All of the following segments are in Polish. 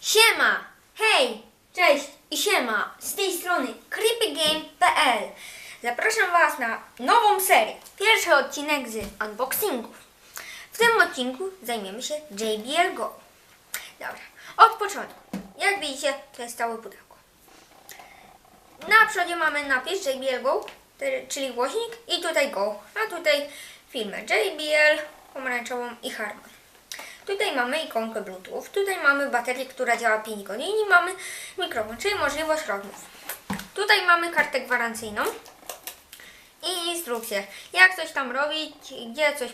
Siema! Hej! Cześć i siema! Z tej strony creepygame.pl. Zapraszam Was na nową serię. Pierwszy odcinek z unboxingów. W tym odcinku zajmiemy się JBL Go. Dobra, od początku. Jak widzicie, to jest całe pudełko. Na przodzie mamy napis JBL Go, czyli głośnik, i tutaj Go, a tutaj firmę JBL, pomarańczową i Harman. Tutaj mamy ikonkę Bluetooth, tutaj mamy baterię, która działa 5 godzin i mamy mikrofon, czyli możliwość rozmów. Tutaj mamy kartę gwarancyjną i instrukcję, jak coś tam robić, gdzie coś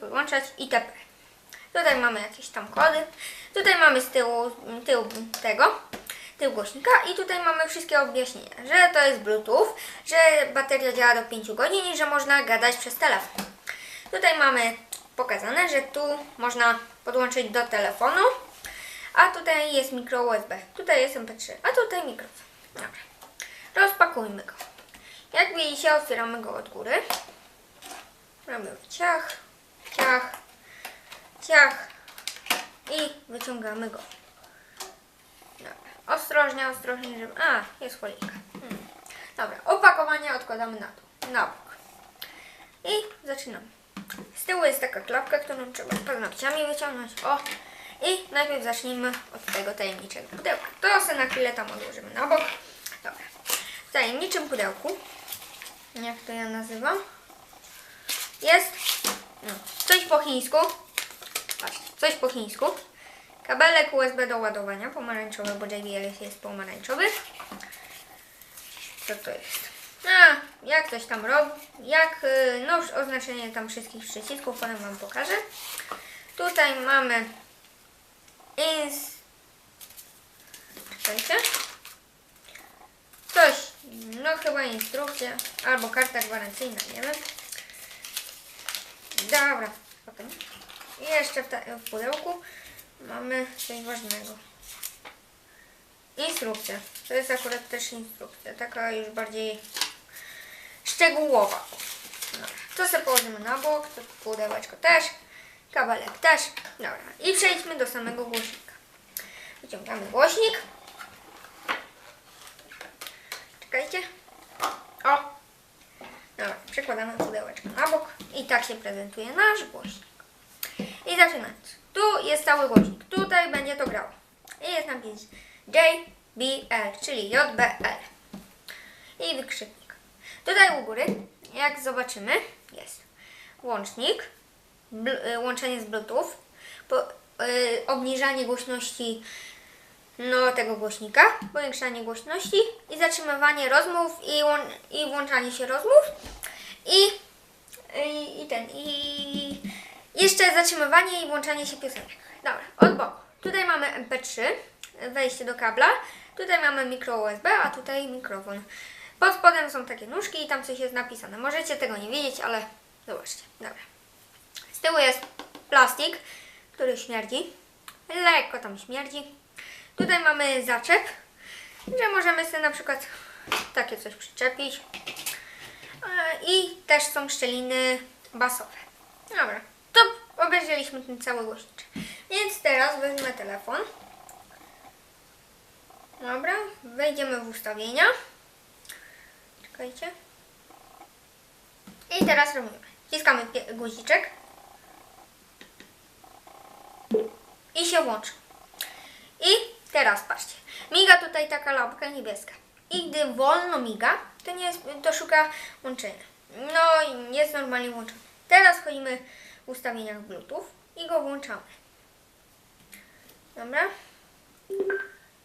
podłączać itp. Tutaj mamy jakieś tam kody, tutaj mamy z tył głośnika i tutaj mamy wszystkie objaśnienia, że to jest Bluetooth, że bateria działa do 5 godzin i że można gadać przez telefon. Tutaj mamy pokazane, że tu można podłączyć do telefonu, a tutaj jest mikro USB, tutaj jest MP3, a tutaj mikrofon. Dobra, rozpakujmy go. Jak widzicie, otwieramy go od góry. Robimy ciach, ciach, ciach i wyciągamy go. Dobra, ostrożnie, ostrożnie, żeby... jest folika. Dobra, opakowanie odkładamy na bok. I zaczynamy. Z tyłu jest taka klapka, którą trzeba paznokciami wyciągnąć. O! I najpierw zacznijmy od tego tajemniczego pudełka. To sobie na chwilę tam odłożymy na bok. Dobra. W tajemniczym pudełku, jak to ja nazywam, jest coś po chińsku. Patrzcie, coś po chińsku. Kabelek USB do ładowania, pomarańczowy, bo JBL jest pomarańczowy. Co to jest? Jak coś tam robi, oznaczenie tam wszystkich przycisków, potem Wam pokażę. Tutaj mamy czekajcie. Coś, chyba instrukcja, albo karta gwarancyjna, nie wiem. Dobra, potem jeszcze w pudełku mamy coś ważnego. Instrukcja. To jest akurat też instrukcja, taka już bardziej szczegółowa. Dobra, to sobie położymy na bok, to pudełeczko też, kabelek też. Dobra, i przejdźmy do samego głośnika. Wyciągamy głośnik. Czekajcie. O! Dobra, przekładamy pudełeczko na bok i tak się prezentuje nasz głośnik. I zaczynając. Tu jest cały głośnik. Tutaj będzie to grało. I jest napis JBL, czyli JBL. I wykrzyknik. Tutaj u góry, jak zobaczymy, jest łącznik, łączenie z Bluetooth, obniżanie głośności tego głośnika, powiększanie głośności i zatrzymywanie rozmów i włączanie się rozmów i jeszcze zatrzymywanie i włączanie się piosenek. Dobra, od boku. Tutaj mamy MP3, wejście do kabla, tutaj mamy mikro USB, a tutaj mikrofon. Pod spodem są takie nóżki i tam coś jest napisane. Możecie tego nie widzieć, ale zobaczcie. Dobra. Z tyłu jest plastik, który śmierdzi. Lekko tam śmierdzi. Tutaj mamy zaczep, że możemy sobie na przykład takie coś przyczepić. I też są szczeliny basowe. Dobra. To obejrzeliśmy ten cały głośniczek. Więc teraz wezmę telefon. Dobra. Wejdziemy w ustawienia. Czekajcie. I teraz robimy. Wciskamy guziczek. I się włączy. I teraz patrzcie. Miga tutaj taka lampka niebieska. I gdy wolno miga, to szuka łączenia. No i jest normalnie włączony. Teraz wchodzimy w ustawieniach Bluetooth i go włączamy. Dobra.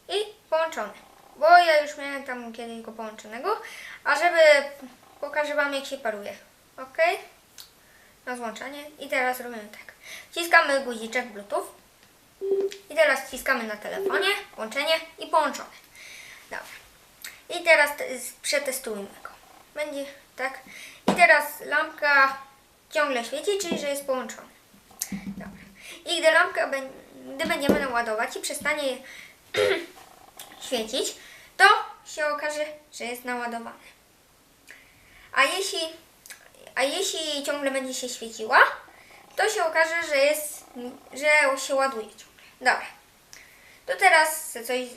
I połączony. Bo ja już miałem tam kiedyś go połączonego. A żeby pokażę Wam, jak się paruje. Ok? Na złączanie. I teraz robimy tak. Wciskamy guziczek Bluetooth. I teraz wciskamy na telefonie. Łączenie i połączone. Dobra. I teraz przetestujmy go. Będzie tak. I teraz lampka ciągle świeci, czyli że jest połączony. Dobra. I gdy będziemy naładować i przestanie świecić, to się okaże, że jest naładowany. A jeśli ciągle będzie się świeciła, to się okaże, że się ładuje ciągle. Dobra. To teraz coś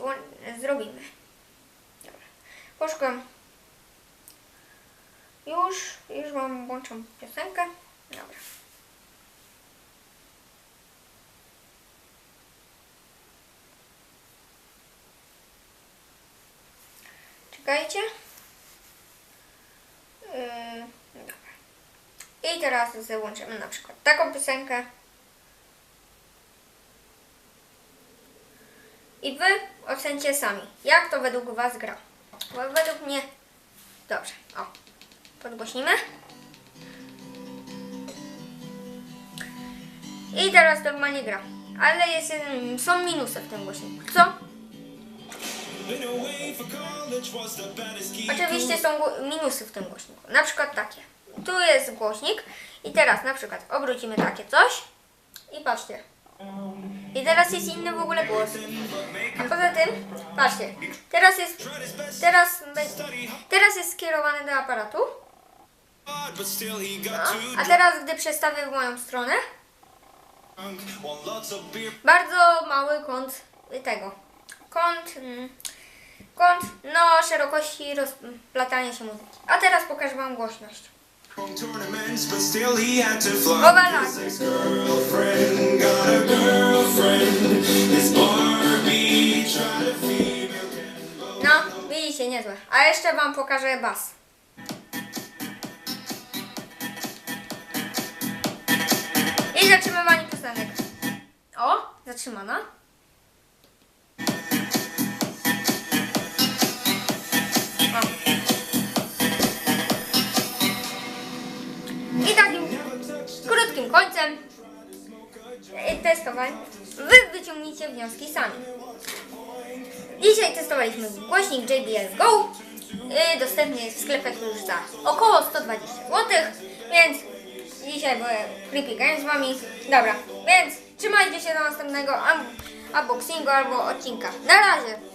zrobimy. Dobra. Poszukam. Już włączam piosenkę. Dobra. Czekajcie. Dobra. I teraz załączymy na przykład taką piosenkę. I wy ocencie sami, jak to według was gra. Bo według mnie... Dobrze, o. Podgłośnimy. I teraz normalnie gra. Ale są minusy w tym głośniku. Co? Oczywiście są minusy w tym głośniku. Na przykład takie. Tu jest głośnik i teraz na przykład obrócimy takie coś i patrzcie. I teraz jest inny w ogóle głos. A poza tym, patrzcie, teraz jest skierowany do aparatu. No, a teraz gdy przestawię w moją stronę, bardzo mały kąt tego. Kąt szerokości rozplatania się muzyki. A teraz pokażę wam głośność. No, widzicie, niezłe. A jeszcze wam pokażę bas. I zatrzymywanie piosenek. O, zatrzymana. O. I takim krótkim końcem testowań wy wyciągnijcie wnioski sami. Dzisiaj testowaliśmy głośnik JBL Go. Dostępny jest w sklepach już za około 120 zł. Więc dzisiaj były Creepy Games z wami. Dobra, więc trzymajcie się do następnego unboxingu albo odcinka. Na razie!